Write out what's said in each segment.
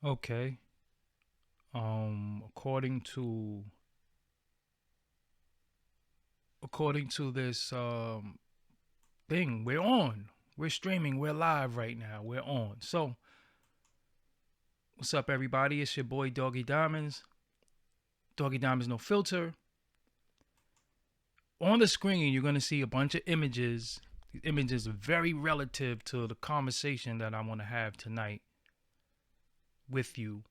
Okay. According to this thing, we're on. We're streaming. We're live right now. We're on. So, what's up, everybody? It's your boy Doggie Diamonds. Doggie Diamonds, no filter. On the screen, you're gonna see a bunch of images. These images are very relative to the conversation that I want to have tonight with you,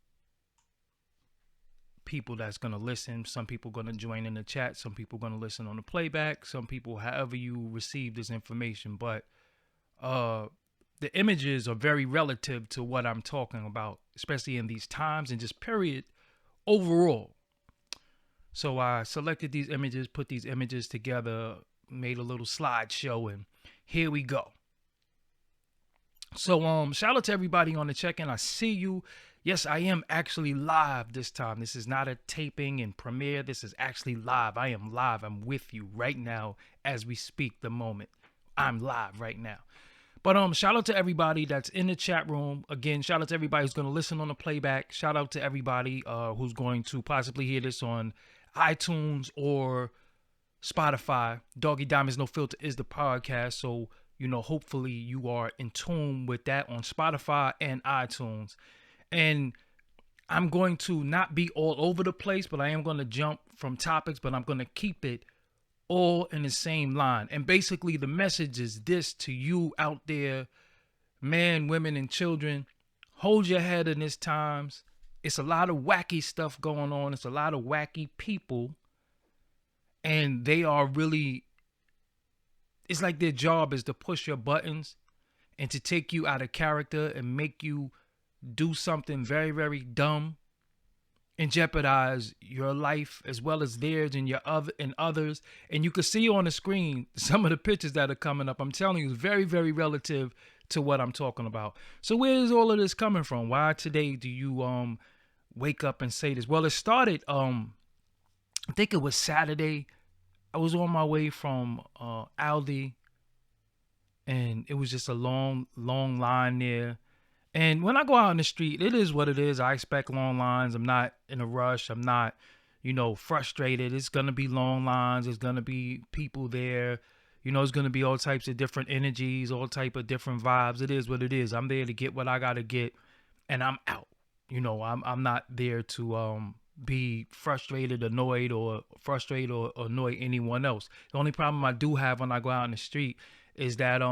people that's going to listen. Some people going to join in the chat. Some people going to listen on the playback. Some people, however you receive this information. But uh, the images are very relative to what I'm talking about, especially in these times and just period overall. So I selected these images, put these images together, made a little slideshow, and here we go. So shout out to everybody on the check-in. I see you. Yes, I am actually live this time. This is not a taping and premiere. This is actually live. I am live. I'm with you right now as we speak the moment. I'm live right now. But shout out to everybody that's in the chat room. Again, shout out to everybody who's going to listen on the playback. Shout out to everybody who's going to possibly hear this on iTunes or Spotify. Doggy Diamonds No Filter is the podcast. So, hopefully you are in tune with that on Spotify and iTunes. And I'm going to not be all over the place, but I am going to jump from topics, but I'm going to keep it all in the same line. And basically, the message is this to you out there, men, women, and children. Hold your head in these times. It's a lot of wacky stuff going on. It's a lot of wacky people. And they are really, it's like their job is to push your buttons and to take you out of character and make you do something very, very dumb and jeopardize your life as well as theirs and your other and others. And you can see on the screen some of the pictures that are coming up. I'm telling you, it's very, very relative to what I'm talking about. So where is all of this coming from? Why today do you wake up and say this? Well, it started I think it was Saturday. I was on my way from Aldi, and it was just a long, long line there. And when I go out in the street, it is what it is. I expect long lines. I'm not in a rush. I'm not, frustrated. It's going to be long lines. There's going to be people there. It's going to be all types of different energies, all type of different vibes. It is what it is. I'm there to get what I got to get, and I'm out. I'm not there to be frustrated, annoyed, or frustrate or annoy anyone else. The only problem I do have when I go out in the street is that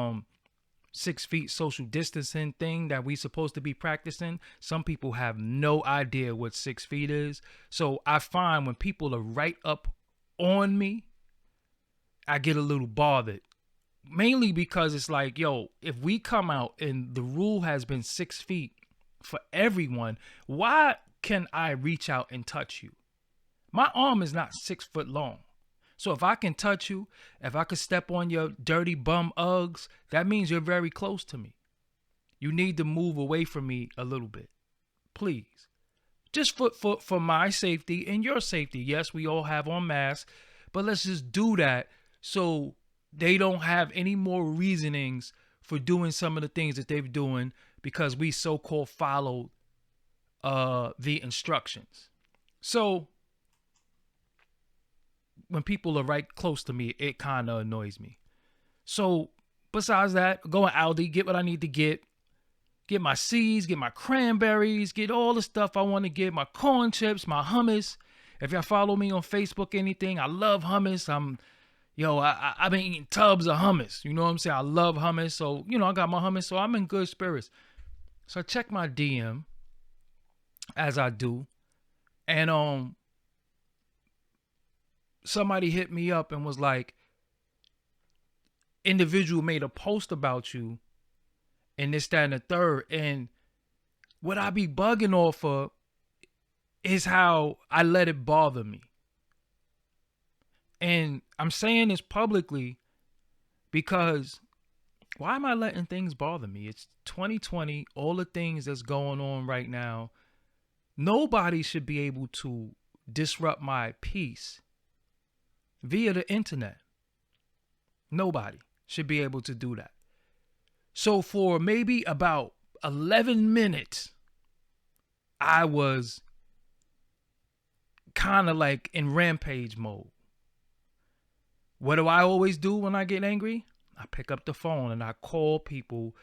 6 feet social distancing thing that we supposed to be practicing. Some people have no idea what 6 feet is. So I find when people are right up on me, I get a little bothered. Mainly because it's like, yo, if we come out and the rule has been 6 feet for everyone, why can I reach out and touch you? My arm is not 6 foot long. So if I can touch you, if I could step on your dirty bum Uggs, that means you're very close to me. You need to move away from me a little bit. Please. Just for my safety and your safety. Yes, we all have on masks, but let's just do that so they don't have any more reasonings for doing some of the things that they're doing because we so-called followed the instructions. So when people are right close to me, it kind of annoys me. So besides that, go to Aldi, get what I need to get my seeds, get my cranberries, get all the stuff I want to get, my corn chips, my hummus. If y'all follow me on Facebook, anything, I love hummus. I've been eating tubs of hummus. You know what I'm saying? I love hummus. So, I got my hummus, so I'm in good spirits. So I check my DM as I do. And somebody hit me up and was like, individual made a post about you and this, that, and the third. And what I be bugging off of is how I let it bother me. And I'm saying this publicly because why am I letting things bother me? It's 2020, all the things that's going on right now. Nobody should be able to disrupt my peace via the internet. Nobody should be able to do that. So for maybe about 11 minutes, I was kind of like in rampage mode. What do I always do when I get angry? I pick up the phone and I call people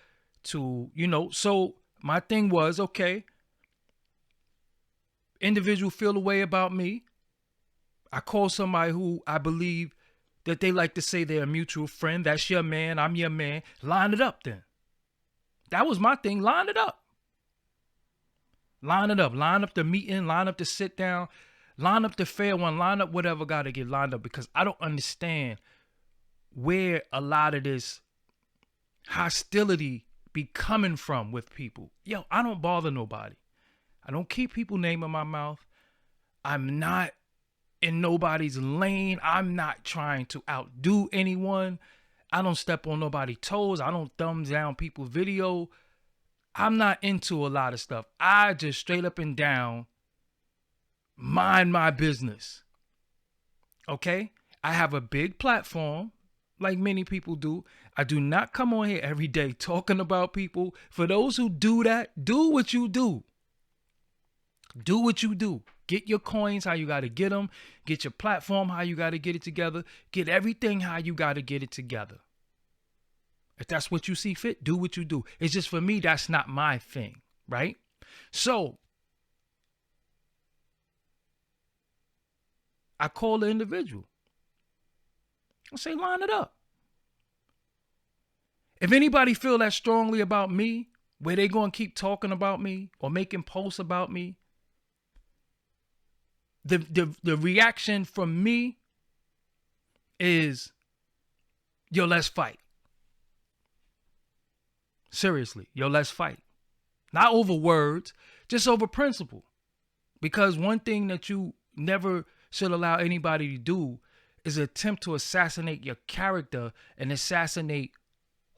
to, so my thing was, okay, individual feel a way about me. I call somebody who I believe that they like to say they're a mutual friend. That's your man. I'm your man. Line it up then. That was my thing. Line it up. Line it up. Line up the meeting. Line up the sit down. Line up the fair one. Line up whatever got to get lined up, because I don't understand where a lot of this hostility be coming from with people. Yo, I don't bother nobody. I don't keep people name in my mouth. I'm not in nobody's lane. I'm not trying to outdo anyone. I don't step on nobody's toes. I don't thumbs down people's video. I'm not into a lot of stuff. I just straight up and down mind my business. Okay? I have a big platform, like many people do. I do not come on here every day talking about people. For those who do that, do what you do. Do what you do. Get your coins how you got to get them. Get your platform how you got to get it together. Get everything how you got to get it together. If that's what you see fit, do what you do. It's just, for me, that's not my thing, right? So I call the individual. I say, line it up. If anybody feel that strongly about me, where they going to keep talking about me or making posts about me, the reaction from me is, yo, let's fight. Seriously, yo, let's fight. Not over words, just over principle. Because one thing that you never should allow anybody to do is attempt to assassinate your character and assassinate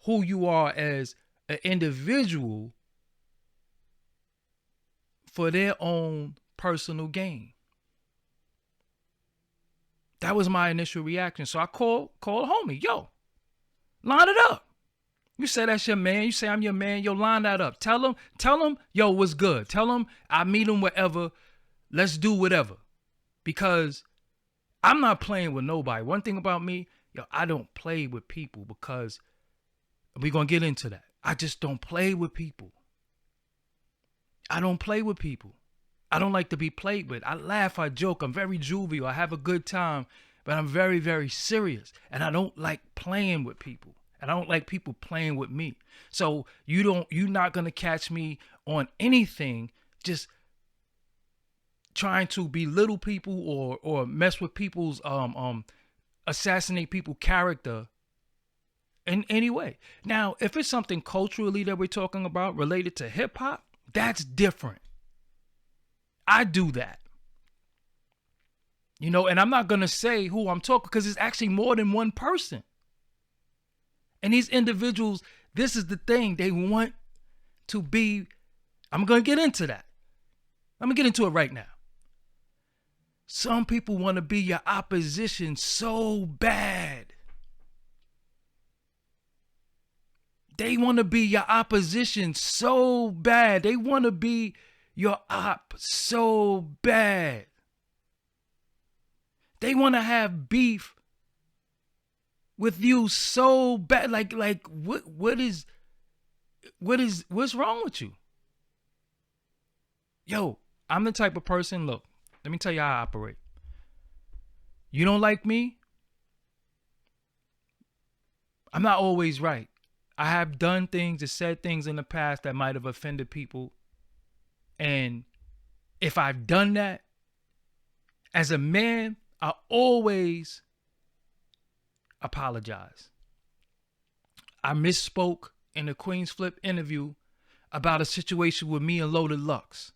who you are as an individual for their own personal gain. That was my initial reaction. So I call a homie. Yo, line it up. You say that's your man. You say I'm your man. Yo, line that up. Tell him, yo, what's good. Tell him I meet him wherever. Let's do whatever. Because I'm not playing with nobody. One thing about me, yo, I don't play with people, because we're going to get into that. I just don't play with people. I don't play with people. I don't like to be played with. I laugh, I joke, I'm very jovial, I have a good time, but I'm very, very serious. And I don't like playing with people. And I don't like people playing with me. So you're not gonna catch me on anything just trying to belittle people or mess with people's assassinate people's character in any way. Now, if it's something culturally that we're talking about related to hip hop, that's different. I do that. And I'm not going to say who I'm talking, because it's actually more than one person. And these individuals, this is the thing, they want to be, I'm going to get into that. Let me get into it right now. Some people want to be your opposition so bad. They want to be your opposition so bad. They want to be your op so bad. They want to have beef with you so bad. Like what's wrong with you? Yo, I'm the type of person, look, let me tell you how I operate. You don't like me? I'm not always right. I have done things and said things in the past that might have offended people. And if I've done that, as a man, I always apologize. I misspoke in the Queen's Flip interview about a situation with me and Loaded Lux.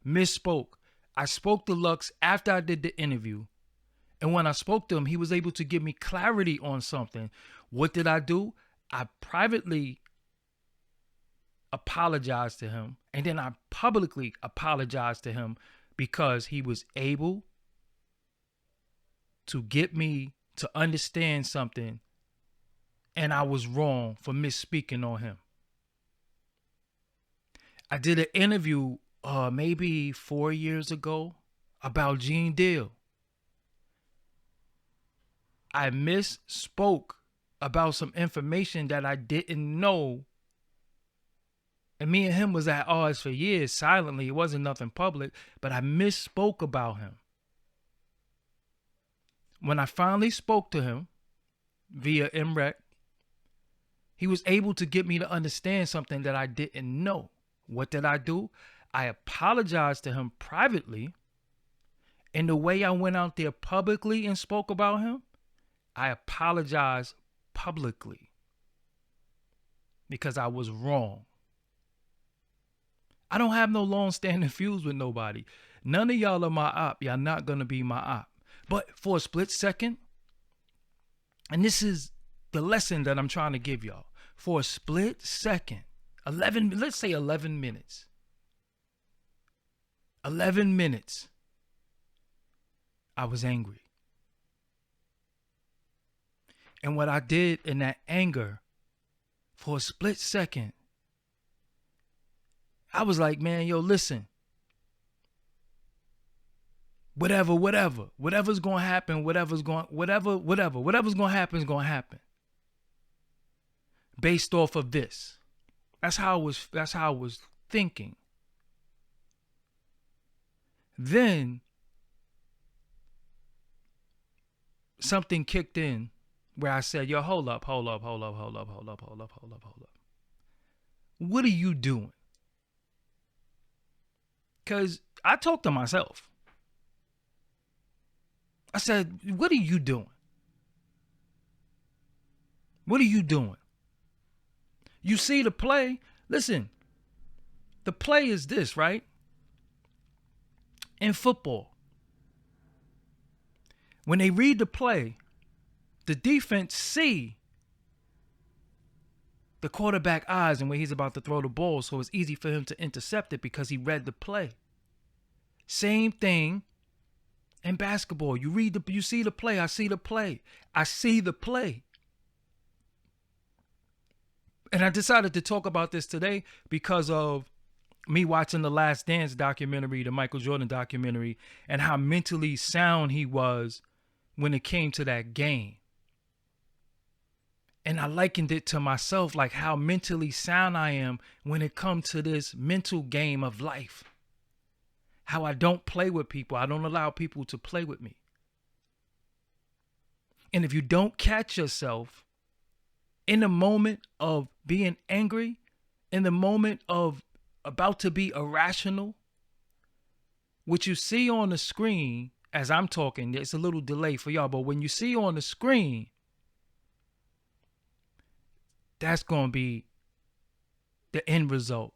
Misspoke. I spoke to Lux after I did the interview. And when I spoke to him, he was able to give me clarity on something. What did I do? I privately apologized to him. And then I publicly apologized to him because he was able to get me to understand something. And I was wrong for misspeaking on him. I did an interview maybe 4 years ago about Gene Deal. I misspoke about some information that I didn't know. And me and him was at odds for years silently. It wasn't nothing public, but I misspoke about him. When I finally spoke to him via MREC, he was able to get me to understand something that I didn't know. What did I do? I apologized to him privately. And the way I went out there publicly and spoke about him, I apologized publicly because I was wrong. I don't have no long-standing feuds with nobody. None of y'all are my op. Y'all not going to be my op. But for a split second, and this is the lesson that I'm trying to give y'all. For a split second, let's say 11 minutes. 11 minutes, I was angry. And what I did in that anger, for a split second, I was like, man, yo, listen. Whatever's going to happen, whatever's going to happen is going to happen. Based off of this. That's how I was thinking. Then something kicked in where I said, yo, hold up. What are you doing? Because I talked to myself. I said, what are you doing? What are you doing? You see the play? Listen, the play is this, right? In football, when they read the play, the defense see the quarterback eyes and where he's about to throw the ball, so it's easy for him to intercept it because he read the play. Same thing in basketball. You see the play, I see the play. I see the play. And I decided to talk about this today because of me watching the Last Dance documentary, the Michael Jordan documentary, and how mentally sound he was when it came to that game. And I likened it to myself, like how mentally sound I am when it comes to this mental game of life. How I don't play with people. I don't allow people to play with me. And if you don't catch yourself in the moment of being angry, in the moment of about to be irrational, what you see on the screen as I'm talking, it's a little delay for y'all, but when you see on the screen, that's going to be the end result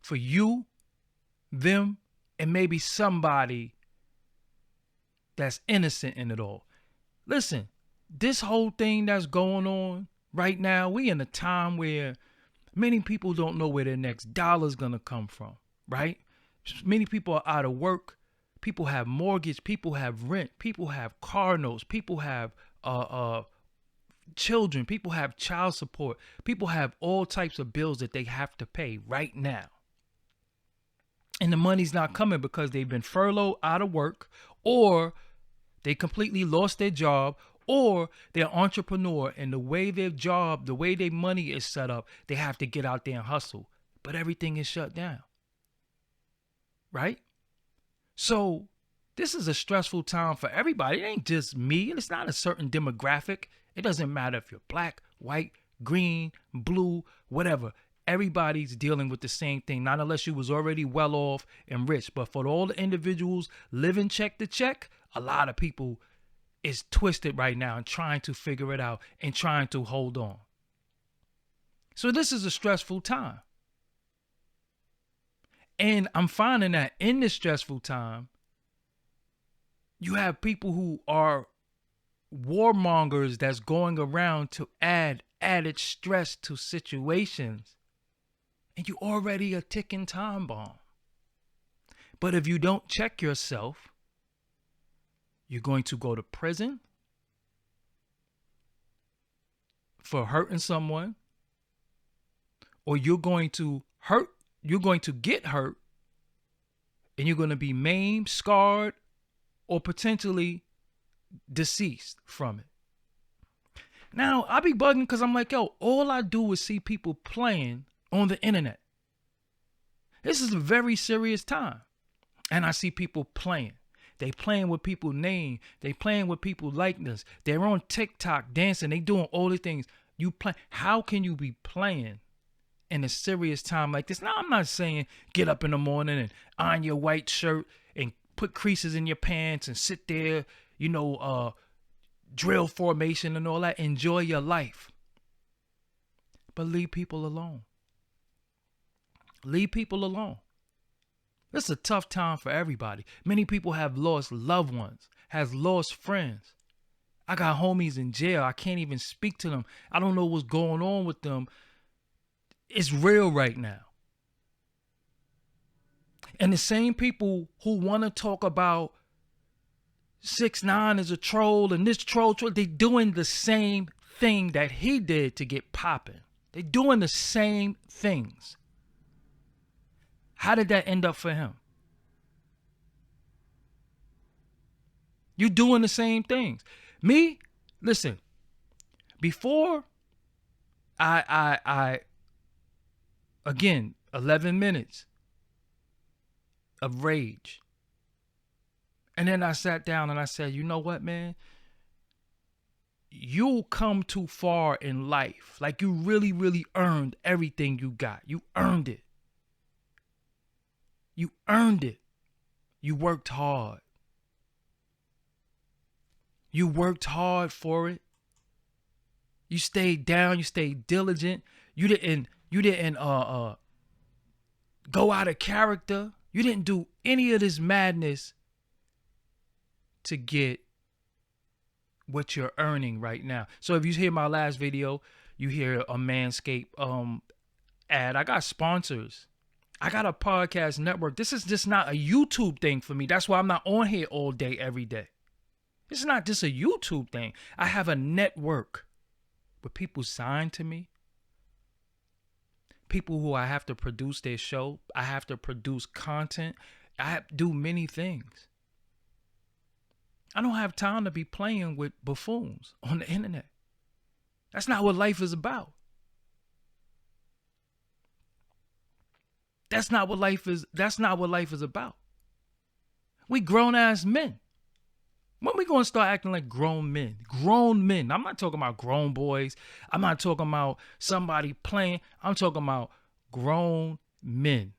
for you, them, and maybe somebody that's innocent in it all. Listen, this whole thing that's going on right now, we in a time where many people don't know where their next dollar's going to come from, right? Many people are out of work. People have mortgage. People have rent. People have car notes. People have children. People have child support. People have all types of bills that they have to pay right now. And the money's not coming because they've been furloughed, out of work, or they completely lost their job, or they're an entrepreneur, and the way their job, the way their money is set up, they have to get out there and hustle. But everything is shut down. Right? So this is a stressful time for everybody. It ain't just me. It's not a certain demographic. It doesn't matter if you're black, white, green, blue, whatever. Everybody's dealing with the same thing, not unless you was already well off and rich. But for all the individuals living check to check, a lot of people is twisted right now and trying to figure it out and trying to hold on. So this is a stressful time. And I'm finding that in this stressful time, you have people who are warmongers that's going around to add added stress to situations. And you already a ticking time bomb. But if you don't check yourself, you're going to go to prison for hurting someone, or you're going to hurt you're going to get hurt and you're going to be maimed, scarred, or potentially deceased from it. Now, I be bugging because I'm like, yo, all I do is see people playing on the internet. This is a very serious time. And I see people playing. They playing with people's name. They playing with people's likeness. They're on TikTok dancing. They doing all the things. You play. How can you be playing in a serious time like this? Now, I'm not saying get up in the morning and iron your white shirt and put creases in your pants and sit there, drill formation and all that. Enjoy your life. But leave people alone. Leave people alone. It's a tough time for everybody. Many people have lost loved ones, has lost friends. I got homies in jail. I can't even speak to them. I don't know what's going on with them. It's real right now. And the same people who want to talk about 6ix9ine is a troll and this troll, they doing the same thing that he did to get popping. They doing the same things. How did that end up for him? You doing the same things. Me, listen, before I again, 11 minutes of rage. And then I sat down and I said, you know what, man? You'll come too far in life. Like you really, really earned everything you got. You earned it. You earned it. You worked hard. You worked hard for it. You stayed down. You stayed diligent. You didn't go out of character. You didn't do any of this madness to get what you're earning right now. So if you hear my last video, you hear a Manscaped ad. I got sponsors. I got a podcast network. This is just not a YouTube thing for me. That's why I'm not on here all day, every day. It's not just a YouTube thing. I have a network where people sign to me. People who I have to produce their show. I have to produce content. I have to do many things. I don't have time to be playing with buffoons on the internet. That's not what life is about. That's not what life is about. We grown ass men. When we gonna start acting like grown men? Grown men. I'm not talking about grown boys. I'm not talking about somebody playing. I'm talking about grown men.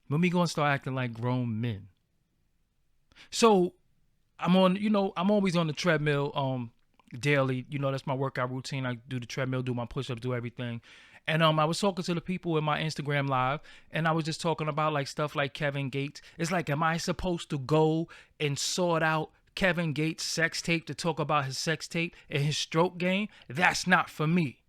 When we gonna start acting like grown men? So I'm always on the treadmill daily. That's my workout routine. I do the treadmill, do my push-ups, do everything. And I was talking to the people in my Instagram live, and I was just talking about like stuff like Kevin Gates. It's like, am I supposed to go and sort out Kevin Gates' sex tape to talk about his sex tape and his stroke game? That's not for me.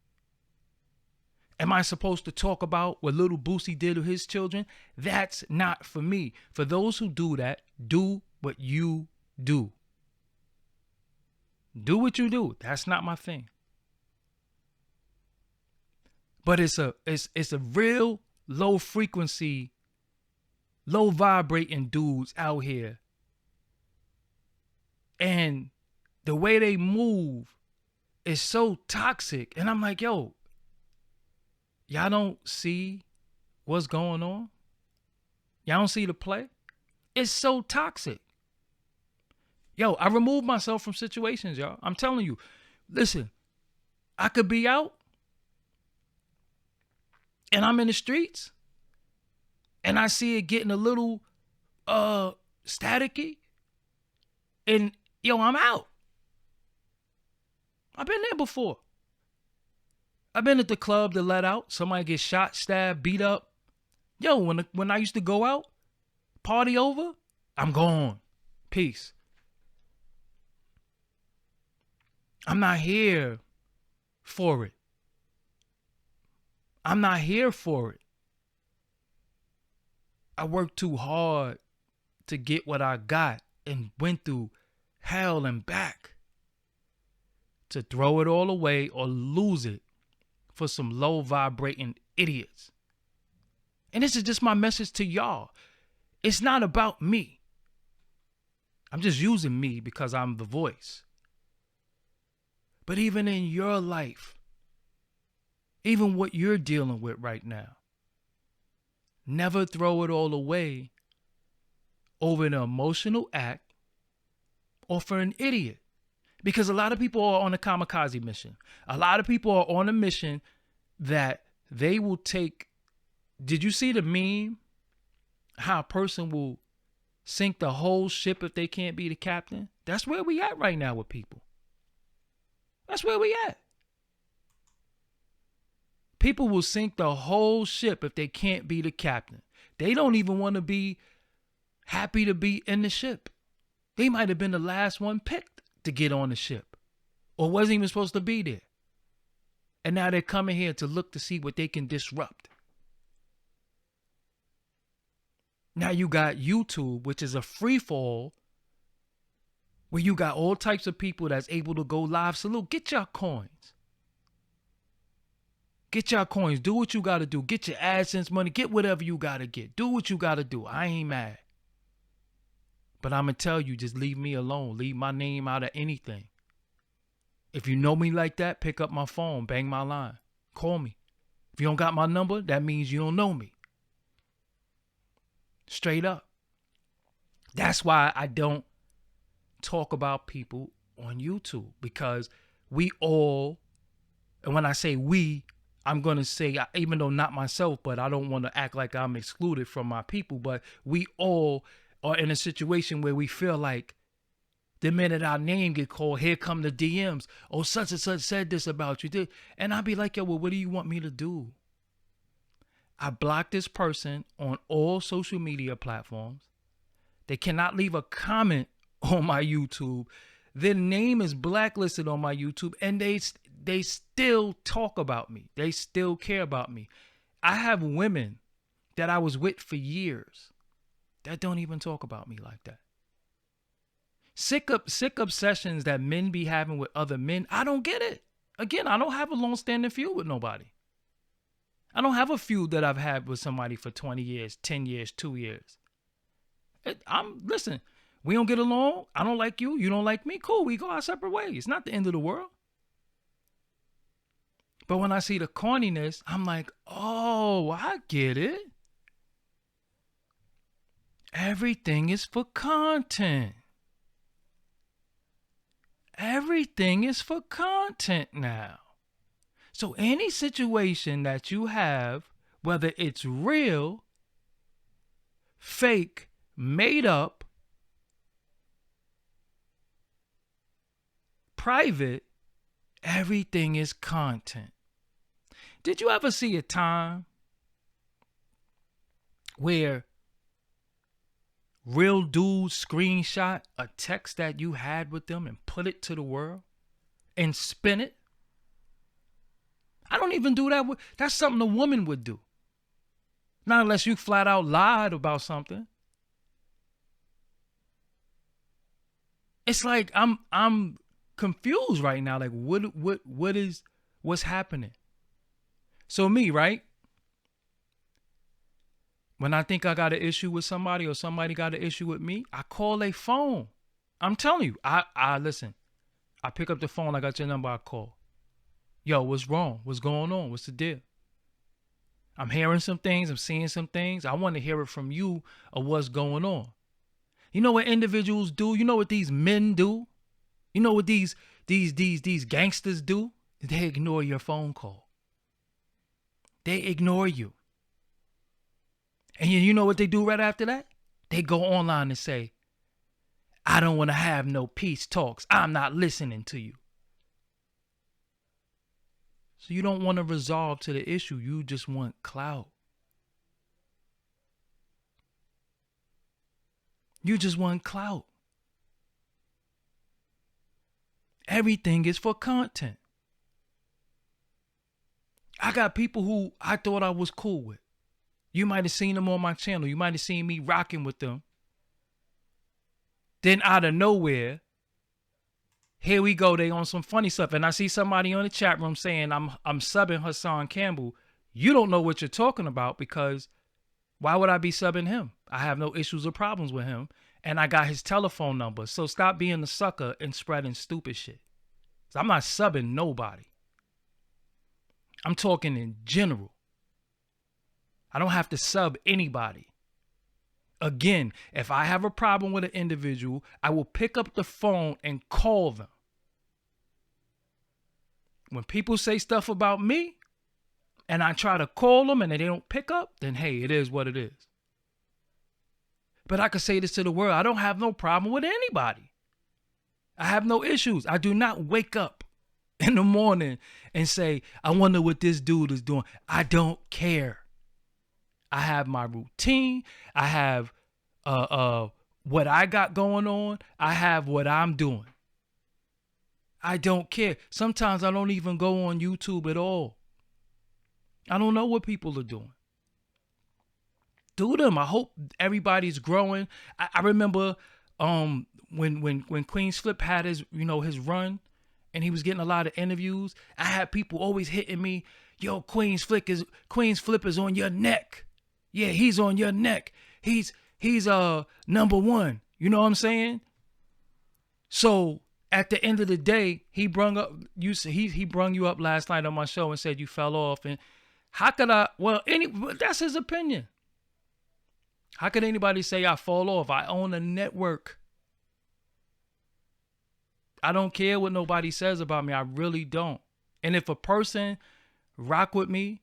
Am I supposed to talk about what little Boosie did to his children? That's not for me. For those who do that, do what you do. Do what you do. That's not my thing. But it's a real low frequency, low vibrating dudes out here. And the way they move is so toxic. And I'm like, yo, y'all don't see what's going on? Y'all don't see the play? It's so toxic. Yo, I removed myself from situations, y'all. I'm telling you. Listen, I could be out and I'm in the streets and I see it getting a little staticky and yo, I'm out. I've been there before. I've been at the club to let out. Somebody get shot, stabbed, beat up. Yo, when I used to go out, party over, I'm gone. Peace. I'm not here for it. I'm not here for it. I worked too hard to get what I got and went through hell and back to throw it all away or lose it for some low vibrating idiots. And this is just my message to y'all. It's not about me. I'm just using me because I'm the voice. But even in your life, even what you're dealing with right now, never throw it all away over an emotional act or for an idiot. Because a lot of people are on a kamikaze mission. A lot of people are on a mission that they will take. Did you see the meme? How a person will sink the whole ship if they can't be the captain? That's where we at right now with people. That's where we at. People will sink the whole ship if they can't be the captain. They don't even want to be happy to be in the ship. They might have been the last one picked to get on the ship or wasn't even supposed to be there. And now they're coming here to look to see what they can disrupt. Now you got YouTube, which is a free fall where you got all types of people that's able to go live. Salute, get your coins. Get your coins. Do what you got to do. Get your AdSense money. Get whatever you got to get. Do what you got to do. I ain't mad. But I'm going to tell you, just leave me alone. Leave my name out of anything. If you know me like that, pick up my phone. Bang my line. Call me. If you don't got my number, that means you don't know me. Straight up. That's why I don't talk about people on YouTube, because we all, and when I say we, I'm going to say, even though not myself, but I don't want to act like I'm excluded from my people, but we all are in a situation where we feel like the minute our name get called, here come the DMs. Oh, such and such said this about you. And I'd be like, yo, well, what do you want me to do? I blocked this person on all social media platforms. They cannot leave a comment on my YouTube. Their name is blacklisted on my YouTube, and they still talk about me. They still care about me. I have women that I was with for years that don't even talk about me like that. Sick obsessions that men be having with other men. I don't get it. Again, I don't have a long-standing feud with nobody. I don't have a feud that I've had with somebody for 20 years, 10 years, 2 years. Listen, we don't get along. I don't like you. You don't like me. Cool. We go our separate ways. It's not the end of the world. But when I see the corniness, I'm like, oh, I get it. Everything is for content. Everything is for content now. So any situation that you have, whether it's real, fake, made up, private, everything is content. Did you ever see a time where real dudes screenshot a text that you had with them and put it to the world and spin it? I don't even do that. That's something a woman would do. Not unless you flat out lied about something. It's like I'm confused right now. Like what's happening? So me, right? When I think I got an issue with somebody or somebody got an issue with me, I call a phone. I'm telling you, I listen. I pick up the phone. I got your number. I call. Yo, what's wrong? What's going on? What's the deal? I'm hearing some things. I'm seeing some things. I want to hear it from you of what's going on. You know what individuals do? You know what these men do? You know what these gangsters do? They ignore your phone call. They ignore you. And you know what they do right after that? They go online and say, I don't want to have no peace talks. I'm not listening to you. So you don't want to resolve to the issue. You just want clout. You just want clout. Everything is for content. I got people who I thought I was cool with. You might have seen them on my channel. You might have seen me rocking with them. Then out of nowhere, here we go. They on some funny stuff. And I see somebody on the chat room saying I'm subbing Hassan Campbell. You don't know what you're talking about because Why would I be subbing him? I have no issues or problems with him. And I got his telephone number. So stop being a sucker and spreading stupid shit. I'm not subbing nobody. I'm talking in general. I don't have to sub anybody. Again, if I have a problem with an individual, I will pick up the phone and call them. When people say stuff about me and I try to call them and they don't pick up, then hey, it is what it is. But I could say this to the world. I don't have no problem with anybody. I have no issues. I do not wake up in the morning and say, I wonder what this dude is doing. I don't care. I have my routine. I have what I got going on. I have what I'm doing. I don't care. Sometimes I don't even go on YouTube at all. I don't know what people are doing. Do them. I hope everybody's growing. I remember when Queen's Flip had his run and he was getting a lot of interviews. I had people always hitting me, yo, Queen's Flip is on your neck. Yeah, he's on your neck. He's number one. You know what I'm saying? So at the end of the day, he brung you up last night on my show and said you fell off. And how could that's his opinion. How could anybody say I fall off? I own a network. I don't care what nobody says about me. I really don't. And if a person rock with me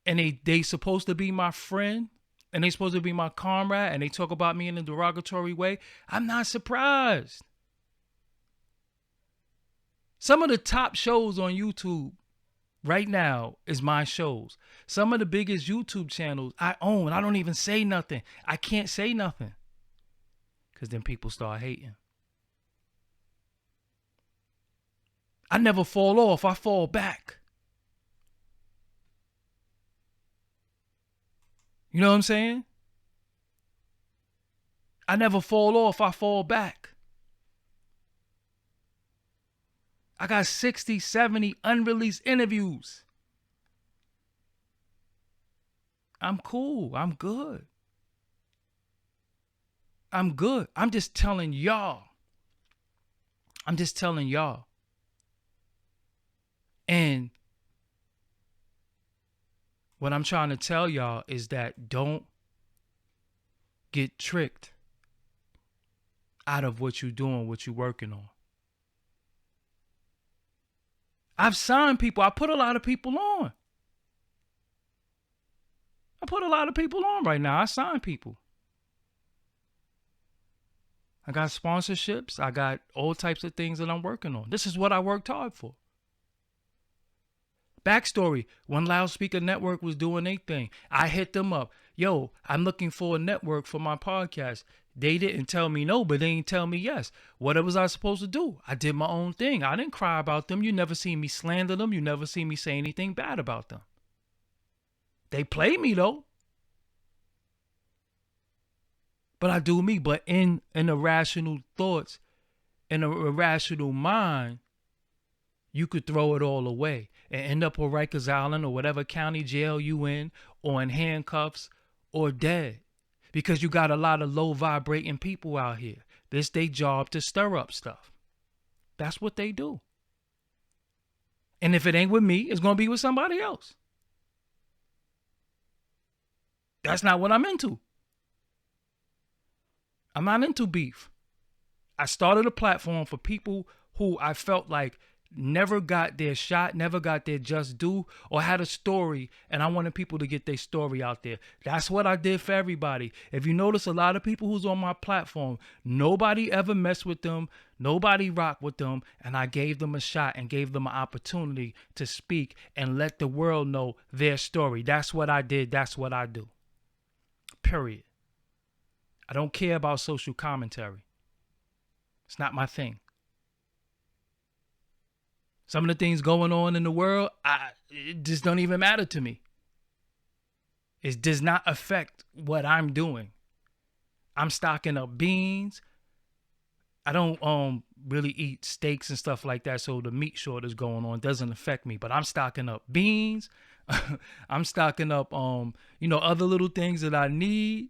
and they supposed to be my friend and they supposed to be my comrade and they talk about me in a derogatory way, I'm not surprised. Some of the top shows on YouTube right now is my shows. Some of the biggest YouTube channels I own. I don't even say nothing. I can't say nothing because then people start hating. I never fall off. I fall back. You know what I'm saying? I never fall off. I fall back. I got 60, 70 unreleased interviews. I'm cool. I'm good. I'm good. I'm just telling y'all. And what I'm trying to tell y'all is that don't get tricked out of what you're doing, what you're working on. I've signed people. I put a lot of people on. Right now. I sign people. I got sponsorships. I got all types of things that I'm working on. This is what I worked hard for. Backstory, when Loudspeaker Network was doing their thing, I hit them up. Yo, I'm looking for a network for my podcast. They didn't tell me no, but they didn't tell me yes. What was I supposed to do? I did my own thing. I didn't cry about them. You never see me slander them. You never see me say anything bad about them. They play me though. But I do me. But in irrational thoughts, in a irrational mind, you could throw it all away and end up on Rikers Island or whatever county jail you in, or in handcuffs or dead. Because you got a lot of low vibrating people out here. This their job to stir up stuff. That's what they do. And if it ain't with me, it's going to be with somebody else. That's not what I'm into. I'm not into beef. I started a platform for people who I felt like never got their shot, never got their just due, or had a story, and I wanted people to get their story out there. That's what I did for everybody. If you notice, a lot of people who's on my platform, nobody ever messed with them, nobody rocked with them, and I gave them a shot and gave them an opportunity to speak and let the world know their story. That's what I did. That's what I do. Period. I don't care about social commentary. It's not my thing. Some of the things going on in the world, it just don't even matter to me. It does not affect what I'm doing. I'm stocking up beans, I don't really eat steaks and stuff like that, so the meat shortage going on doesn't affect me. But I'm stocking up beans. I'm stocking up other little things that I need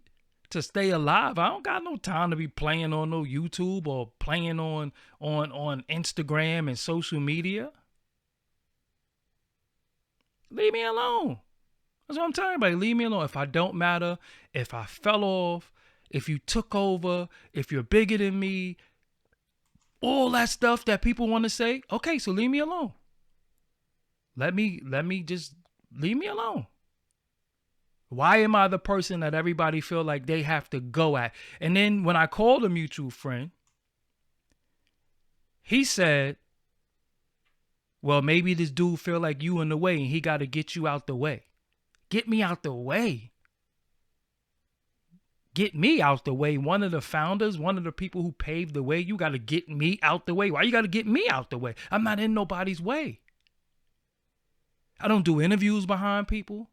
to stay alive. I don't got no time to be playing on no YouTube or playing on Instagram and social media. Leave me alone. That's what I'm telling everybody. Leave me alone. If I don't matter, if I fell off, if you took over, if you're bigger than me, all that stuff that people want to say, okay, so leave me alone. Let me just leave me alone. Why am I the person that everybody feel like they have to go at? And then when I called a mutual friend, he said, well, maybe this dude feel like you in the way and he got to get you out the way. Get me out the way. Get me out the way. One of the founders, one of the people who paved the way, you got to get me out the way. Why you got to get me out the way? I'm not in nobody's way. I don't do interviews behind people.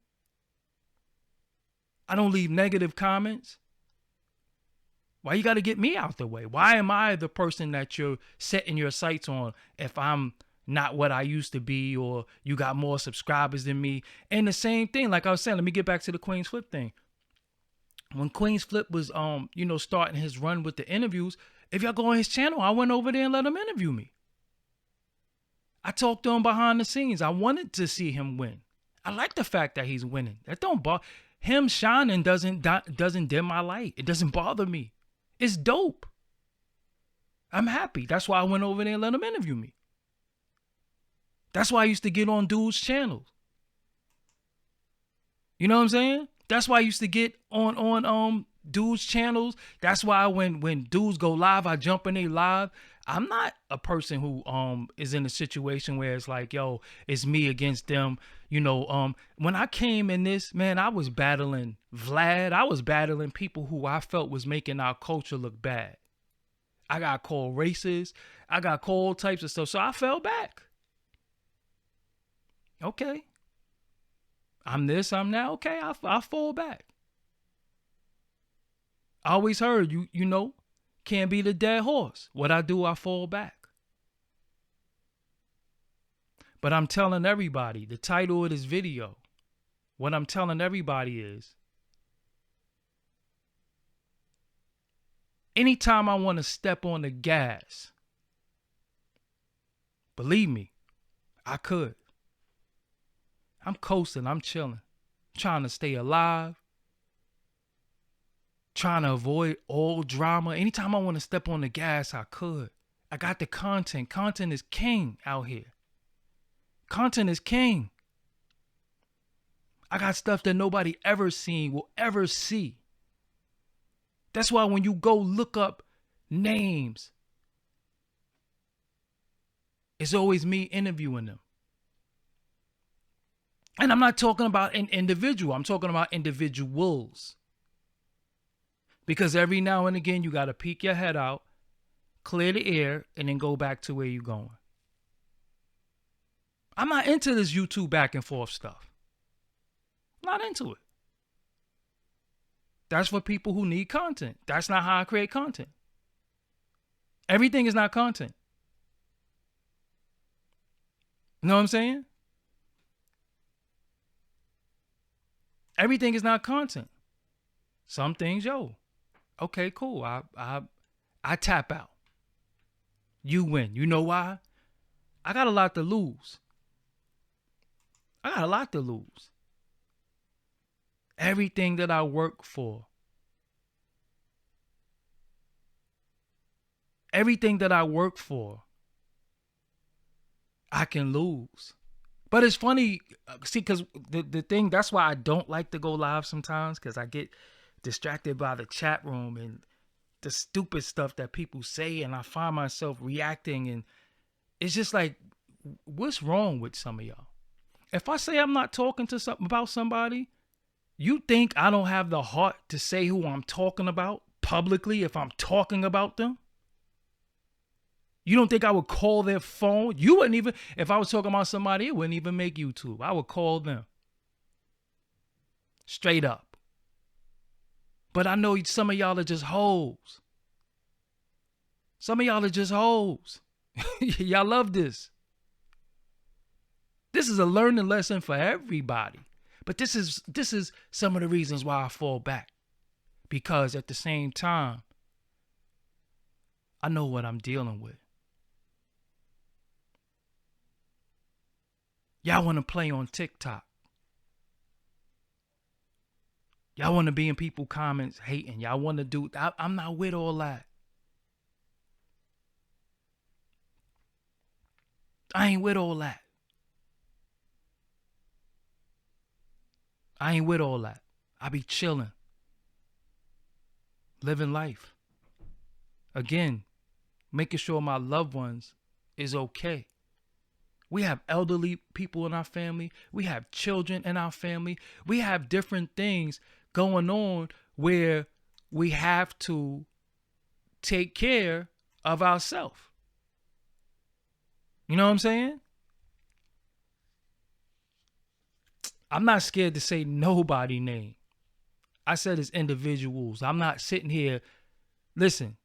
I don't leave negative comments. Why you got to get me out the way? Why am I the person that you're setting your sights on if I'm not what I used to be, or you got more subscribers than me? And the same thing, like I was saying, let me get back to the Queen's Flip thing. When Queen's Flip was starting his run with the interviews, if y'all go on his channel, I went over there and let him interview me. I talked to him behind the scenes. I wanted to see him win. I like the fact that he's winning. That don't bother him. Shining doesn't dim my light. It doesn't bother me. It's dope. I'm happy. That's why I went over there and let him interview me. That's why I used to get on dudes' channels. You know what I'm saying? That's why I used to get on dudes' channels. That's why when dudes go live, I jump in their live. I'm not a person who is in a situation where it's like, yo, it's me against them. When I came in this, man, I was battling Vlad. I was battling people who I felt was making our culture look bad. I got called racist. I got called all types of stuff. So I fell back. Okay. I'm this, I'm that. Okay, I fall back. I always heard you can't be the dead horse. What I do, I fall back. But I'm telling everybody, the title of this video, what I'm telling everybody is, anytime I want to step on the gas, believe me, I could. I'm coasting, I'm chilling, trying to stay alive, trying to avoid all drama. Anytime I want to step on the gas, I could. I got the content. Content is king out here. Content is king. I got stuff that nobody ever seen will ever see. That's why when you go look up names, it's always me interviewing them. And I'm not talking about an individual. I'm talking about individuals. Because every now and again, you got to peek your head out, clear the air, and then go back to where you're going. I'm not into this YouTube back and forth stuff. I'm not into it. That's for people who need content. That's not how I create content. Everything is not content. You know what I'm saying? Everything is not content. Some things, okay, cool. I tap out. You win. You know why? I got a lot to lose. Everything that I work for. I can lose. But it's funny, see, because the thing, that's why I don't like to go live sometimes, because I get distracted by the chat room and the stupid stuff that people say, and I find myself reacting, and it's just like, what's wrong with some of y'all? If I say I'm not talking to something about somebody, you think I don't have the heart to say who I'm talking about publicly if I'm talking about them? You don't think I would call their phone? You wouldn't even, if I was talking about somebody, it wouldn't even make YouTube. I would call them. Straight up. But I know some of y'all are just hoes. Some of y'all are just hoes. Y'all love this. This is a learning lesson for everybody. But this is some of the reasons why I fall back. Because at the same time, I know what I'm dealing with. Y'all want to play on TikTok. Y'all want to be in people's comments hating. Y'all want to do... I'm not with all that. I ain't with all that. I ain't with all that. I be chilling. Living life. Again, making sure my loved ones is okay. We have elderly people in our family. We have children in our family. We have different things going on where we have to take care of ourselves. You know what I'm saying? I'm not scared to say nobody name. I said it's individuals. I'm not sitting here. Listen,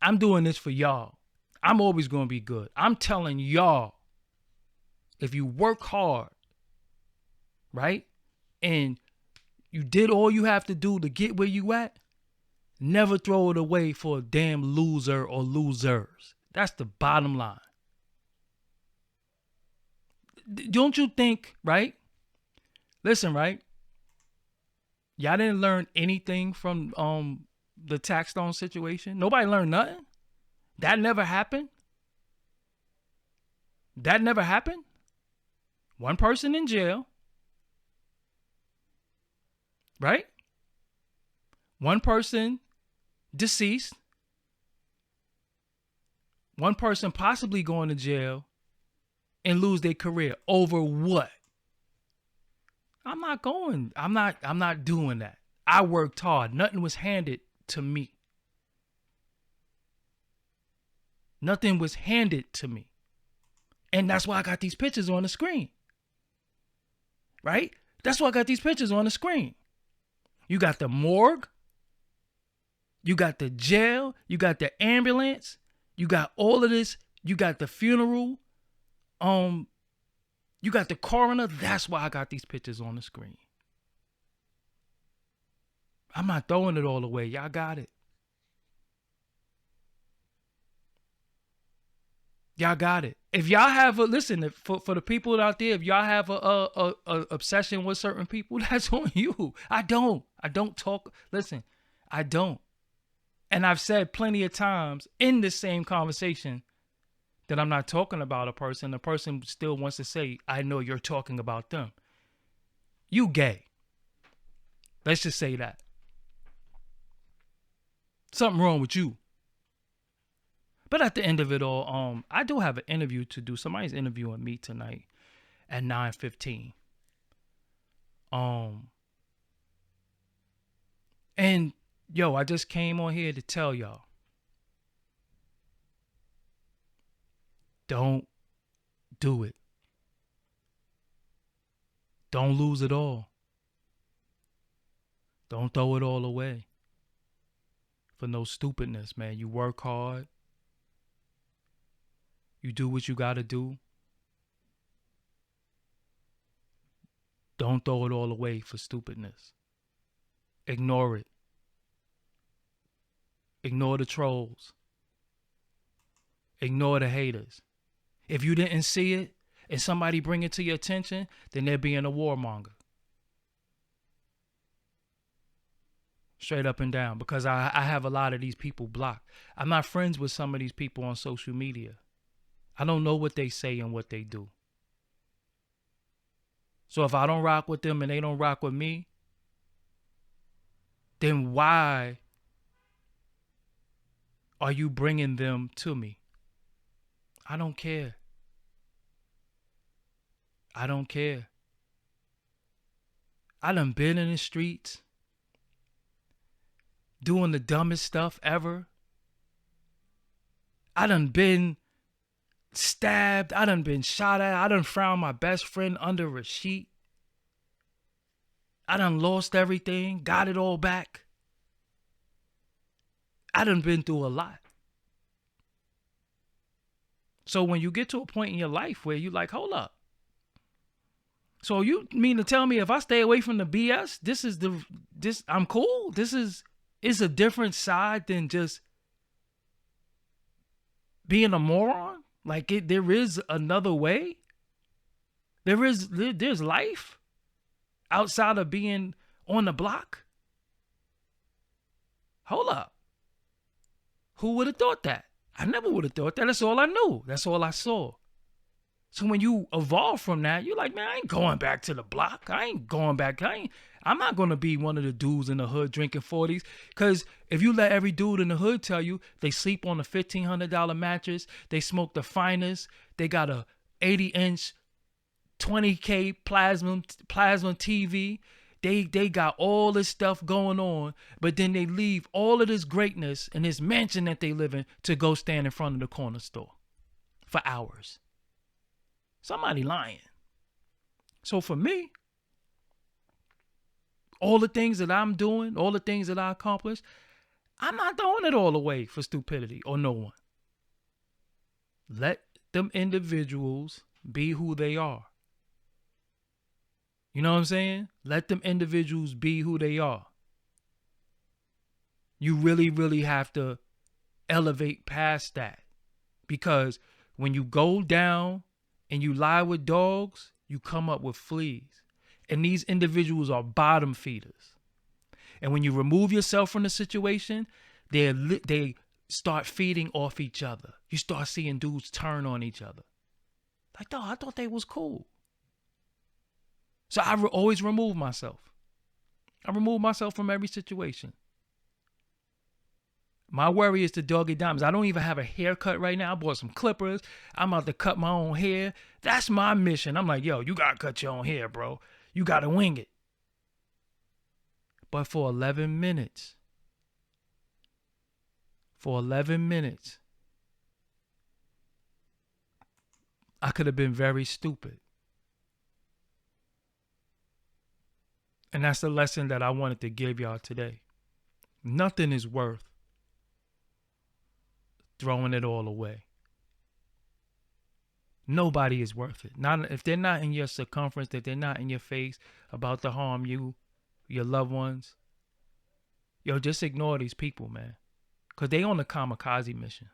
I'm doing this for y'all. I'm always going to be good. I'm telling y'all, if you work hard, right, and you did all you have to do to get where you at, never throw it away for a damn loser or losers. That's the bottom line. Don't you think, right? Listen, right? Y'all didn't learn anything from the tax stone situation. Nobody learned nothing. That never happened. That never happened. One person in jail. Right? One person deceased. One person possibly going to jail and lose their career over what? I'm not doing that. I worked hard. Nothing was handed to me. Nothing was handed to me. And that's why I got these pictures on the screen. Right? That's why I got these pictures on the screen. You got the morgue. You got the jail. You got the ambulance. You got all of this. You got the funeral. You got the coroner. That's why I got these pictures on the screen. I'm not throwing it all away. Y'all got it. Y'all got it. If y'all have for the people out there, if y'all have a obsession with certain people, that's on you. I don't talk. Listen, I don't. And I've said plenty of times in this same conversation that I'm not talking about a person. The person still wants to say, I know you're talking about them. You gay. Let's just say that. Something wrong with you. But at the end of it all, I do have an interview to do. Somebody's interviewing me tonight at 9:15. And yo, I just came on here to tell y'all, don't do it. Don't lose it all. Don't throw it all away for no stupidness, man. You work hard. You do what you got to do. Don't throw it all away for stupidness. Ignore it. Ignore the trolls. Ignore the haters. If you didn't see it and somebody bring it to your attention, then they're being a warmonger. Straight up and down. Because I have a lot of these people blocked. I'm not friends with some of these people on social media. I don't know what they say and what they do. So if I don't rock with them and they don't rock with me, then why are you bringing them to me? I don't care. I don't care. I done been in the streets doing the dumbest stuff ever. I done been stabbed. I done been shot at. I done found my best friend under a sheet. I done lost everything, got it all back. I done been through a lot. So when you get to a point in your life where you like, hold up. So you mean to tell me if I stay away from the BS, I'm cool? It's a different side than just being a moron? Like there is another way? There's life outside of being on the block? Hold up. Who would have thought that? I never would have thought that. That's all I knew. That's all I saw. So when you evolve from that, you're like, man, I ain't going back to the block. I'm not going to be one of the dudes in the hood drinking 40s. Because if you let every dude in the hood tell you they sleep on a $1,500 mattress, they smoke the finest, they got a 80-inch 20K plasma TV, they got all this stuff going on, but then they leave all of this greatness in this mansion that they live in to go stand in front of the corner store for hours. Somebody lying. So for me, all the things that I'm doing, all the things that I accomplish, I'm not throwing it all away for stupidity or no one. Let them individuals be who they are. You know what I'm saying? Let them individuals be who they are. You really, really have to elevate past that. Because when you go down and you lie with dogs, you come up with fleas. And these individuals are bottom feeders. And when you remove yourself from the situation, they start feeding off each other. You start seeing dudes turn on each other. Like, dog, I thought they was cool. So I always remove myself. I remove myself from every situation. My worry is the Doggie Diamonds. I don't even have a haircut right now. I bought some clippers. I'm about to cut my own hair. That's my mission. I'm like, yo, you got to cut your own hair, bro. You got to wing it. But for 11 minutes, I could have been very stupid. And that's the lesson that I wanted to give y'all today. Nothing is worth throwing it all away. Nobody is worth it. Not if they're not in your circumference, if they're not in your face about to harm you, your loved ones. Yo, just ignore these people, man. Because they on a kamikaze mission.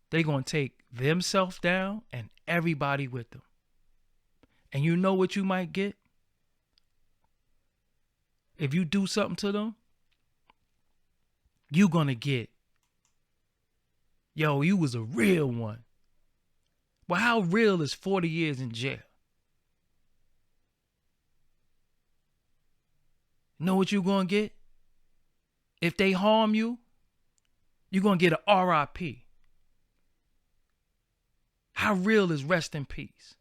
They going to take themselves down and everybody with them. And you know what you might get? If you do something to them, you going to get, yo, you was a real one. Well, how real is 40 years in jail? Know what you going to get? If they harm you, you're going to get a RIP. How real is rest in peace?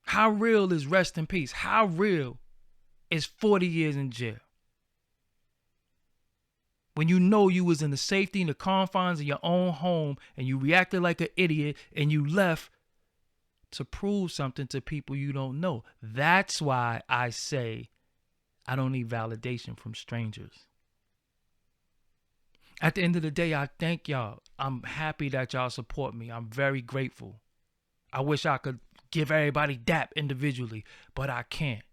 How real is rest in peace? How real is 40 years in jail? When you know you was in the safety and the confines of your own home and you reacted like an idiot and you left to prove something to people you don't know. That's why I say I don't need validation from strangers. At the end of the day, I thank y'all. I'm happy that y'all support me. I'm very grateful. I wish I could give everybody dap individually, but I can't.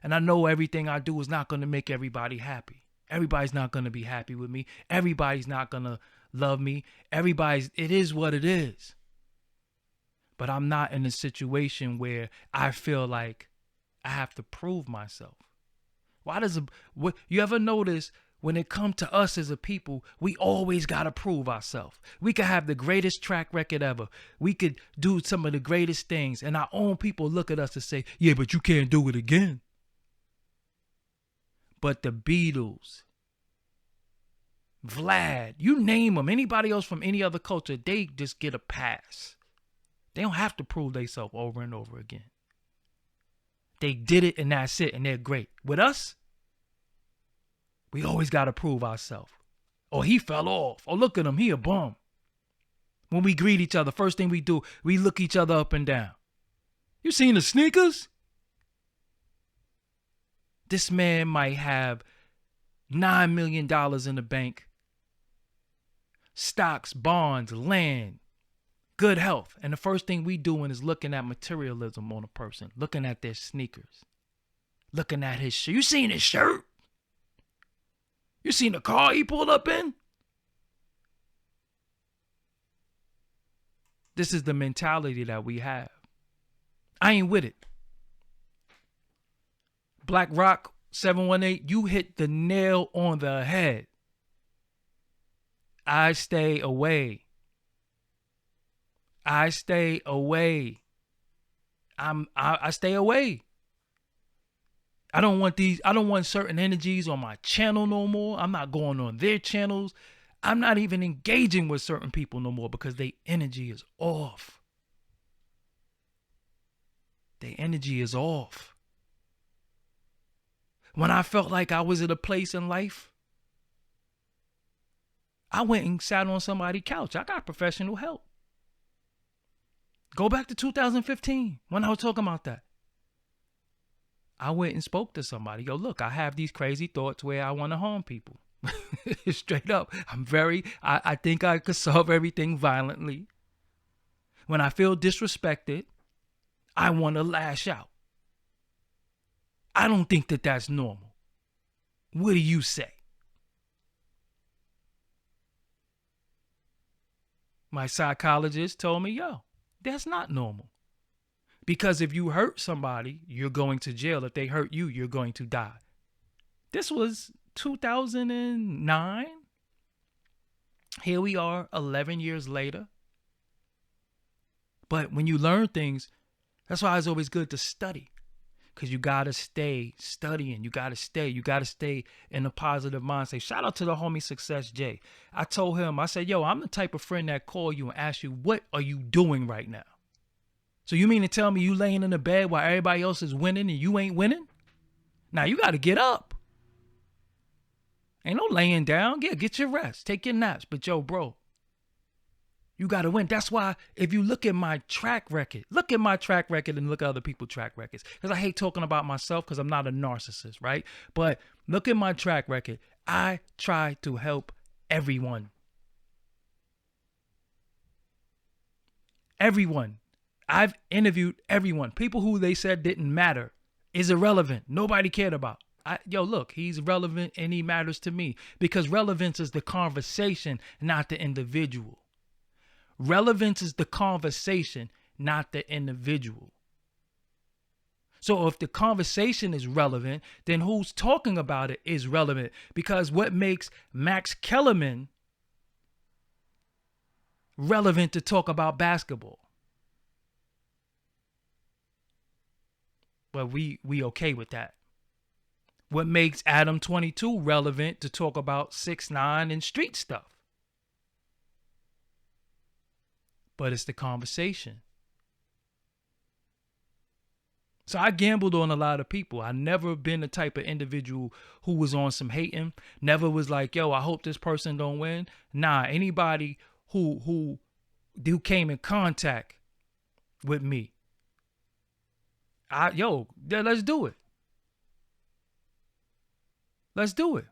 And I know everything I do is not going to make everybody happy. Everybody's not going to be happy with me. Everybody's not going to love me. It is what it is. But I'm not in a situation where I feel like I have to prove myself. You ever notice when it comes to us as a people, we always got to prove ourselves. We could have the greatest track record ever. We could do some of the greatest things. And our own people look at us and say, yeah, but you can't do it again. But the Beatles, Vlad, you name them, anybody else from any other culture, they just get a pass. They don't have to prove themselves over and over again. They did it and that's it, and they're great. With us, we always got to prove ourselves. Or he fell off. Or look at him, he a bum. When we greet each other, first thing we do, we look each other up and down. You seen the sneakers? This man might have $9 million in the bank, stocks, bonds, land, good health. And the first thing we doing is looking at materialism on a person, looking at their sneakers, looking at his shirt. You seen his shirt? You seen the car he pulled up in? This is the mentality that we have. I ain't with it. Black Rock 718, you hit the nail on the head. I stay away. I stay away. I stay away. I don't want certain energies on my channel no more. I'm not going on their channels. I'm not even engaging with certain people no more because their energy is off. Their energy is off. When I felt like I was at a place in life, I went and sat on somebody's couch. I got professional help. Go back to 2015 when I was talking about that. I went and spoke to somebody. Yo, look, I have these crazy thoughts where I want to harm people. Straight up. I think I could solve everything violently. When I feel disrespected, I want to lash out. I don't think that that's normal. What do you say? My psychologist told me, yo, that's not normal. Because if you hurt somebody, you're going to jail. If they hurt you, you're going to die. This was 2009. Here we are 11 years later. But when you learn things, that's why it's always good to study. Because you got to stay studying. You got to stay in a positive mindset. Shout out to the homie Success J. I told him, I said, yo, I'm the type of friend that call you and ask you, what are you doing right now? So you mean to tell me you laying in the bed while everybody else is winning and you ain't winning? Now you got to get up. Ain't no laying down. Yeah, get your rest. Take your naps. But yo, bro, you got to win. That's why if you look at my track record and look at other people's track records. Because I hate talking about myself because I'm not a narcissist, right? But look at my track record. I try to help everyone. Everyone. I've interviewed everyone. People who they said didn't matter, is irrelevant, nobody cared about. Yo, look, he's relevant and he matters to me because relevance is the conversation, not the individual. Relevance is the conversation, not the individual. So if the conversation is relevant, then who's talking about it is relevant because what makes Max Kellerman relevant to talk about basketball? Well, we okay with that. What makes Adam 22 relevant to talk about 6ix9ine and street stuff? But it's the conversation. So I gambled on a lot of people. I never been the type of individual who was on some hating. Never was like, yo, I hope this person don't win. Nah, anybody who came in contact with me, let's do it. Let's do it.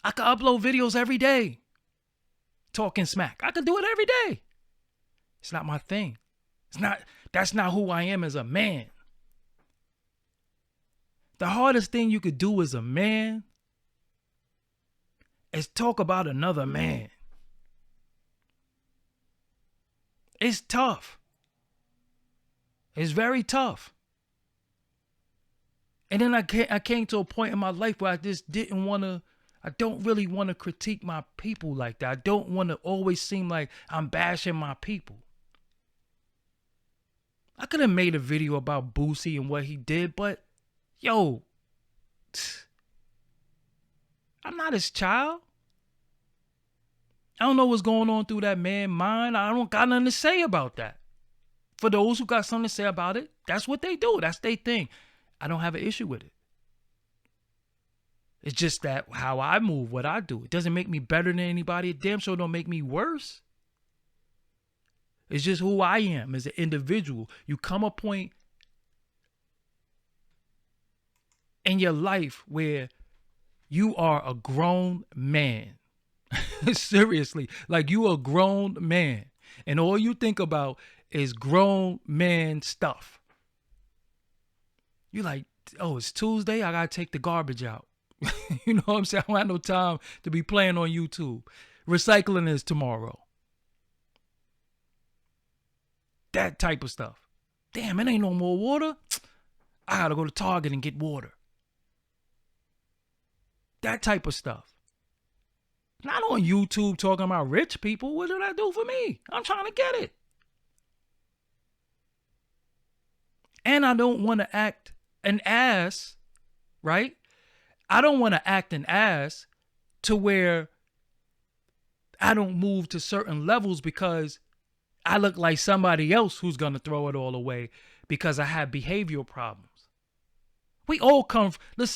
I could upload videos every day talking smack. I could do it every day. It's not my thing. That's not who I am as a man. The hardest thing you could do as a man is talk about another man. It's tough. It's very tough. And then I came to a point in my life where I just I don't really want to critique my people like that. I don't want to always seem like I'm bashing my people. I could have made a video about Boosie and what he did, but yo, I'm not his child. I don't know what's going on through that man's mind. I don't got nothing to say about that. For those who got something to say about it, that's what they do. That's their thing. I don't have an issue with it. It's just that how I move, what I do. It doesn't make me better than anybody. It damn sure don't make me worse. It's just who I am as an individual. You come a point in your life where You are a grown man. Seriously, like you a grown man. And all you think about is grown man stuff. You like, oh, it's Tuesday. I gotta take the garbage out. You know what I'm saying? I don't have no time to be playing on YouTube. Recycling is tomorrow. That type of stuff. Damn, it ain't no more water. I gotta go to Target and get water. That type of stuff. Not on YouTube talking about rich people. What did I do for me? I'm trying to get it. And I don't want to act an ass, right? I don't want to act an ass to where I don't move to certain levels because I look like somebody else who's going to throw it all away because I have behavioral problems. We all come from the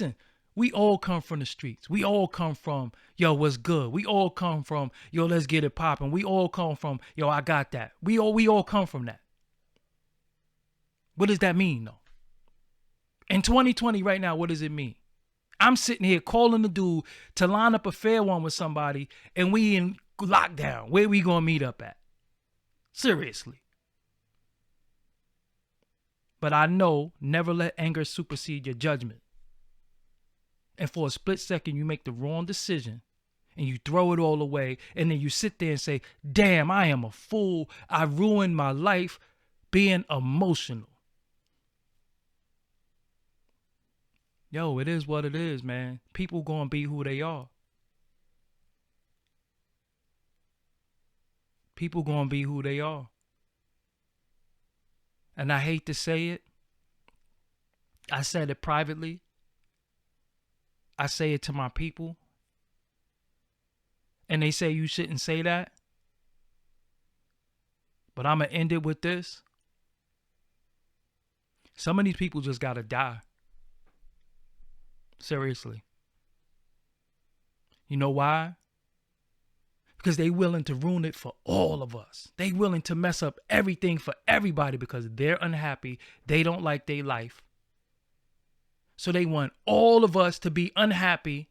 streets. We all come from, yo, what's good? We all come from, yo, let's get it popping. We all come from, yo, I got that. We all come from that. What does that mean, though? In 2020 right now, what does it mean? I'm sitting here calling the dude to line up a fair one with somebody, and we in lockdown. Where we gonna meet up at? Seriously. But I know, never let anger supersede your judgment. And for a split second, you make the wrong decision and you throw it all away. And then you sit there and say, damn, I am a fool. I ruined my life being emotional. Yo, it is what it is, man. People gonna be who they are. People gonna be who they are. And I hate to say it. I said it privately. I say it to my people. And they say you shouldn't say that. But I'm going to end it with this. Some of these people just got to die. Seriously. You know why? Because they willing to ruin it for all of us. They willing to mess up everything for everybody because they're unhappy. They don't like their life. So they want all of us to be unhappy,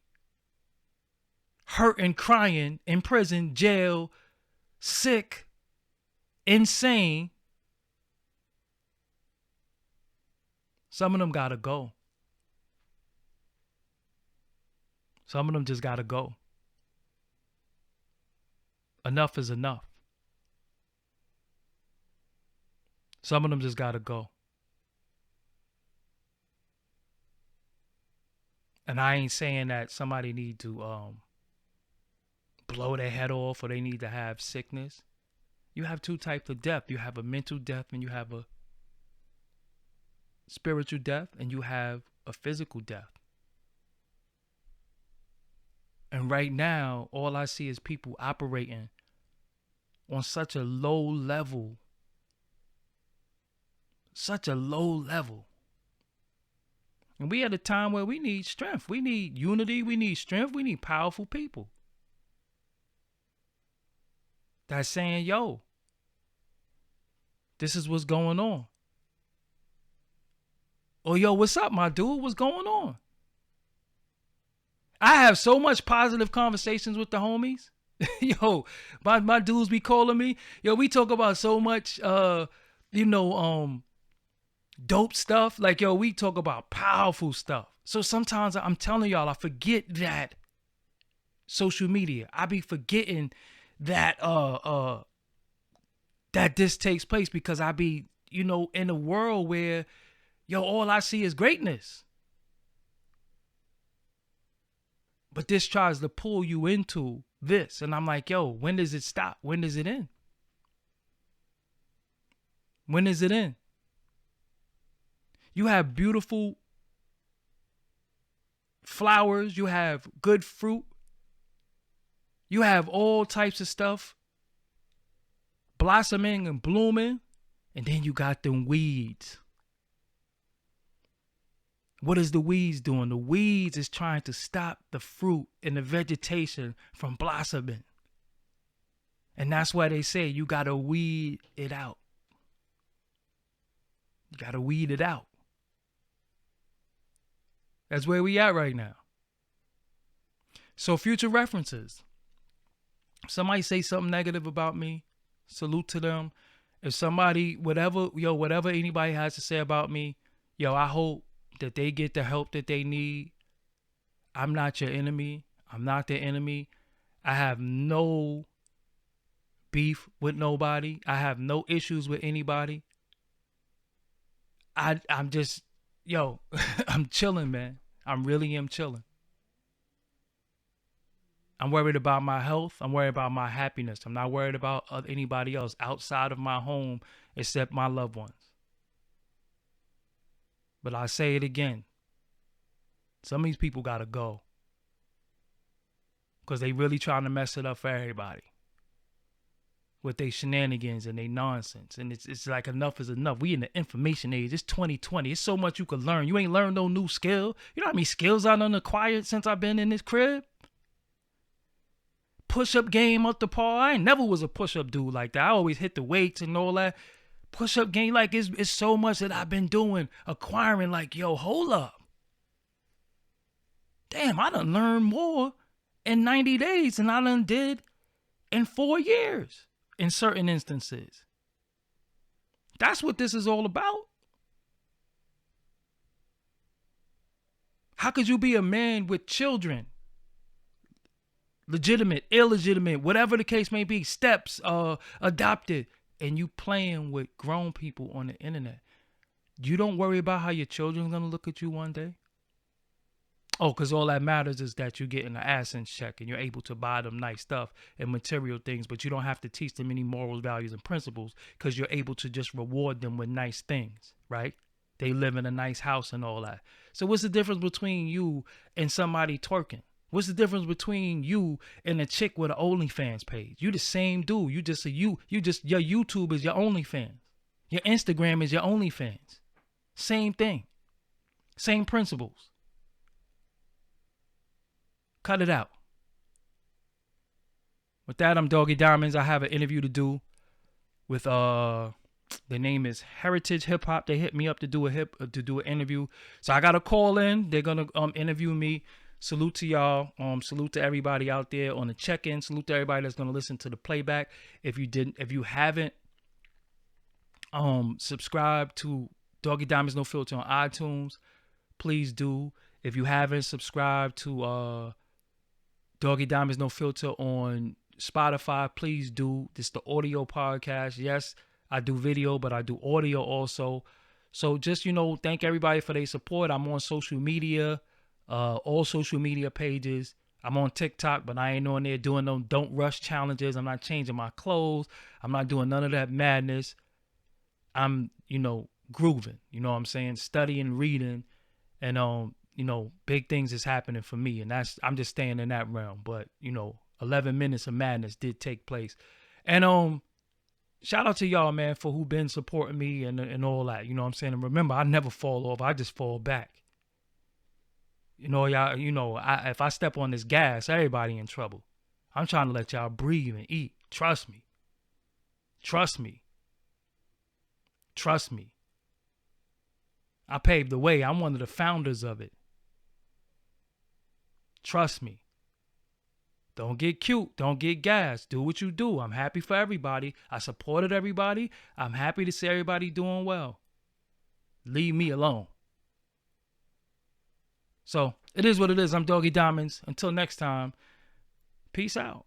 hurt and crying, in prison, jail, sick, insane. Some of them gotta go. Some of them just gotta go. Enough is enough. Some of them just gotta go. And I ain't saying that somebody need to blow their head off or they need to have sickness. You have two types of death. You have a mental death and you have a spiritual death and you have a physical death. And right now, all I see is people operating on such a low level. Such a low level. And we at a time where we need strength. We need unity. We need strength. We need powerful people. That's saying, yo, this is what's going on. Or, yo, what's up, my dude? What's going on? I have so much positive conversations with the homies. Yo, my dudes be calling me. Yo, we talk about so much, dope stuff. Like, yo, we talk about powerful stuff. So sometimes I'm telling y'all, I forget that social media. I be forgetting that that this takes place because I be, in a world where, yo, all I see is greatness. But this tries to pull you into this. And I'm like, yo, when does it stop? When does it end? When is it end? You have beautiful flowers. You have good fruit. You have all types of stuff blossoming and blooming. And then you got them weeds. What is the weeds doing? The weeds is trying to stop the fruit and the vegetation from blossoming. And that's why they say you got to weed it out. You got to weed it out. That's where we at right now. So future references. Somebody say something negative about me, salute to them. If somebody, whatever anybody has to say about me, I hope that they get the help that they need. I'm not your enemy. I'm not their enemy. I have no beef with nobody. I have no issues with anybody. I'm just, I'm chilling, man. I really am chilling. I'm worried about my health. I'm worried about my happiness. I'm not worried about anybody else outside of my home except my loved ones. But I say it again. Some of these people got to go. Because they really trying to mess it up for everybody. With their shenanigans and their nonsense. And it's like enough is enough. We in the information age. It's 2020. It's so much you could learn. You ain't learned no new skill. You know how many skills I done acquired since I've been in this crib? Push-up game up the par. I ain't never was a push-up dude like that. I always hit the weights and all that. Push-up game, like, it's so much that I've been doing, acquiring, like, hold up. Damn, I done learned more in 90 days than I done did in 4 years in certain instances. That's what this is all about. How could you be a man with children? Legitimate, illegitimate, whatever the case may be, steps, adopted, and you playing with grown people on the internet. You don't worry about how your children's gonna look at you one day. Oh, because all that matters is that you're getting an ass in check and you're able to buy them nice stuff and material things, but you don't have to teach them any morals, values, and principles because you're able to just reward them with nice things, right? They live in a nice house and all that. So what's the difference between you and somebody twerking? What's the difference between you and a chick with an OnlyFans page? You the same dude. You just your YouTube is your OnlyFans. Your Instagram is your OnlyFans. Same thing. Same principles. Cut it out. With that, I'm Doggie Diamonds. I have an interview to do with the name is Heritage Hip Hop. They hit me up to do an interview. So I got a call in. They're gonna interview me. Salute to y'all. Salute to everybody out there on the check-in. Salute to everybody that's gonna listen to the playback. If you haven't subscribed to Doggie Diamonds No Filter on iTunes, please do. If you haven't subscribed to Doggie Diamonds No Filter on Spotify, please do. This is the audio podcast. Yes, I do video, but I do audio also. So just, thank everybody for their support. I'm on social media, all social media pages. I'm on TikTok, but I ain't on there doing no don't rush challenges. I'm not changing my clothes. I'm not doing none of that madness. I'm, grooving. You know what I'm saying? Studying, reading, and big things is happening for me, and I'm just staying in that realm. But 11 minutes of madness did take place, and shout out to y'all, man, for who been supporting me and all that. You know what I'm saying? And remember, I never fall off. I just fall back. Y'all. If I step on this gas, everybody in trouble. I'm trying to let y'all breathe and eat. Trust me. Trust me. Trust me. I paved the way. I'm one of the founders of it. Trust me. Don't get cute. Don't get gas. Do what you do. I'm happy for everybody. I supported everybody. I'm happy to see everybody doing well. Leave me alone. So, it is what it is. I'm Doggie Diamonds. Until next time, peace out.